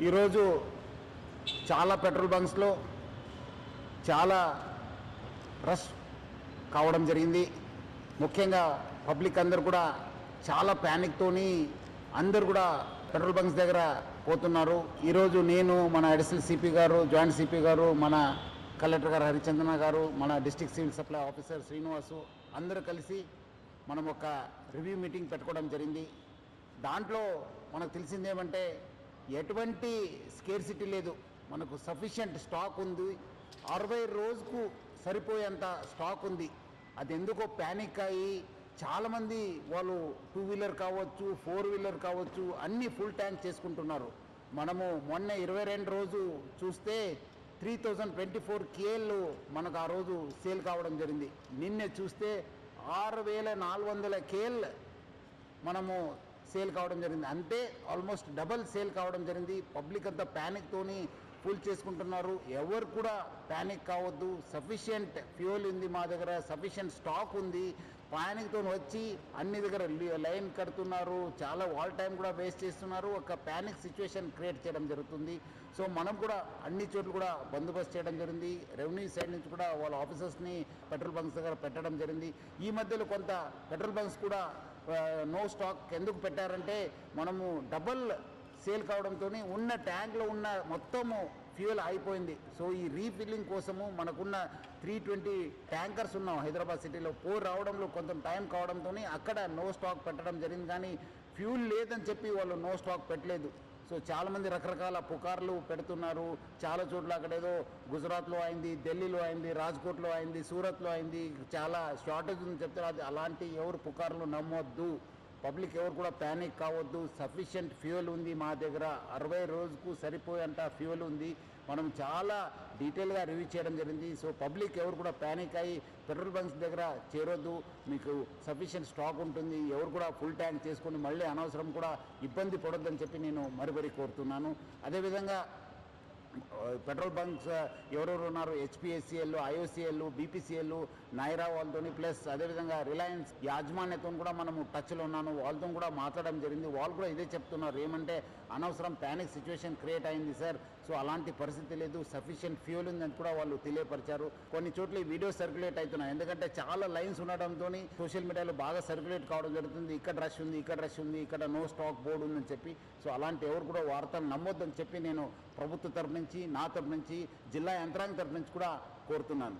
ఈరోజు చాలా పెట్రోల్ బంక్స్లో చాలా రష్ కావడం జరిగింది. ముఖ్యంగా పబ్లిక్ అందరు కూడా చాలా ప్యానిక్తోని అందరు కూడా పెట్రోల్ బంక్స్ దగ్గర పోతున్నారు. ఈరోజు నేను, మన అడిషనల్ సిపి గారు, జాయింట్ సిపి గారు, మన కలెక్టర్ గారు హరిచందన గారు, మన district civil supply officer Srinivasu అందరూ కలిసి మనం ఒక రివ్యూ మీటింగ్ పెట్టుకోవడం జరిగింది. దాంట్లో మనకు తెలిసిందేమంటే ఎటువంటి స్కేర్సిటీ లేదు, మనకు సఫిషియంట్ స్టాక్ ఉంది. 60 రోజుకు సరిపోయేంత స్టాక్ ఉంది. అది ఎందుకో ప్యానిక్ అయ్యి చాలామంది వాళ్ళు 2 వీలర్ కావచ్చు, 4 వీలర్ కావచ్చు, అన్నీ ఫుల్ ట్యాంక్ చేసుకుంటున్నారు. మనము మొన్న 22 రోజు చూస్తే 3024 KL మనకు ఆ రోజు సేల్ కావడం జరిగింది. నిన్నే చూస్తే 6400 KL మనము సేల్ కావడం జరిగింది. అంటే ఆల్మోస్ట్ డబల్ సేల్ కావడం జరిగింది. పబ్లిక్ అంతా ప్యానిక్తోని ఫుల్ చేసుకుంటున్నారు. ఎవరు కూడా ప్యానిక్ కావద్దు. సఫిషియంట్ ఫ్యూయల్ ఉంది మా దగ్గర, సఫిషియంట్ స్టాక్ ఉంది. ప్యానిక్తో వచ్చి అన్ని దగ్గర లైన్ కడుతున్నారు, చాలా వాల్ టైం కూడా వేస్ట్ చేస్తున్నారు. ఒక ప్యానిక్ సిచ్యువేషన్ క్రియేట్ చేయడం జరుగుతుంది. సో మనం కూడా అన్ని చోట్ల కూడా బందోబస్తు చేయడం జరిగింది. రెవెన్యూ సైడ్ నుంచి కూడా వాళ్ళ ఆఫీసర్స్ని పెట్రోల్ బంక్స్ దగ్గర పెట్టడం జరిగింది. ఈ మధ్యలో కొంత పెట్రోల్ బంక్స్ కూడా నో స్టాక్ ఎందుకు పెట్టారంటే మనము డబల్ సేల్ కావడంతో ఉన్న ట్యాంక్లో ఉన్న మొత్తము ఫ్యూయల్ అయిపోయింది. సో ఈ రీఫిల్లింగ్ కోసము మనకున్న 320 ట్యాంకర్స్ ఉన్నాం హైదరాబాద్ సిటీలో. రావడంలో కొంత టైం కావడంతో అక్కడ నో స్టాక్ పెట్టడం జరిగింది. కానీ ఫ్యూల్ లేదని చెప్పి వాళ్ళు నో స్టాక్ పెట్టలేదు. సో చాలామంది రకరకాల పుకార్లు పెడుతున్నారు. చాలా చోట్ల అక్కడేదో గుజరాత్లో అయింది, ఢిల్లీలో అయింది, రాజ్కోట్లో అయింది, సూరత్లో అయింది, చాలా షార్టేజ్ ఉందని చెప్తారు. అది అలాంటి ఎవరు పుకార్లు నమ్మొద్దు. పబ్లిక్ ఎవరు కూడా ప్యానిక్ కావద్దు. సఫిషియంట్ ఫ్యూయల్ ఉంది మా దగ్గర, 60 రోజుకు సరిపోయేంత ఫ్యూయల్ ఉంది. మనం చాలా డీటెయిల్గా రివ్యూ చేయడం జరిగింది. సో పబ్లిక్ ఎవరు కూడా ప్యానిక్ అయ్యి పెట్రోల్ బంక్స్ దగ్గర చేరొద్దు. మీకు సఫిషియంట్ స్టాక్ ఉంటుంది. ఎవరు కూడా ఫుల్ ట్యాంక్ చేసుకొని మళ్ళీ అనవసరం కూడా ఇబ్బంది పడొద్దని చెప్పి నేను మరీ కోరుతున్నాను. అదేవిధంగా పెట్రోల్ బంక్స్ ఎవరెవరు ఉన్నారు, HPSCL, IOCL, BPCL, నైరా వాళ్ళతో, ప్లస్ అదేవిధంగా రిలయన్స్ యాజమాన్యతో కూడా మనము టచ్లో ఉన్నాను. వాళ్ళతో కూడా మాట్లాడడం జరిగింది. వాళ్ళు కూడా ఇదే చెప్తున్నారు, ఏమంటే అనవసరం ప్యానిక్ సిచ్యువేషన్ క్రియేట్ అయింది సార్. సో అలాంటి పరిస్థితి లేదు, సఫిషియంట్ ఫ్యూయల్ ఉందని కూడా వాళ్ళు తెలియపరిచారు. కొన్ని చోట్ల ఈ వీడియో సర్క్యులేట్ అవుతున్నాయి, ఎందుకంటే చాలా లైన్స్ ఉండడంతో సోషల్ మీడియాలో బాగా సర్క్యులేట్ కావడం జరుగుతుంది. ఇక్కడ రష్ ఉంది, ఇక్కడ రష్ ఉంది, ఇక్కడ నో స్టాక్ బోర్డు ఉందని చెప్పి. సో అలాంటి ఎవరు కూడా వార్తలు నమ్మొద్దని చెప్పి నేను ప్రభుత్వ తరఫు నుంచి, నా తరఫు నుంచి, జిల్లా యంత్రాంగం తరఫు నుంచి కూడా కోరుతున్నాను.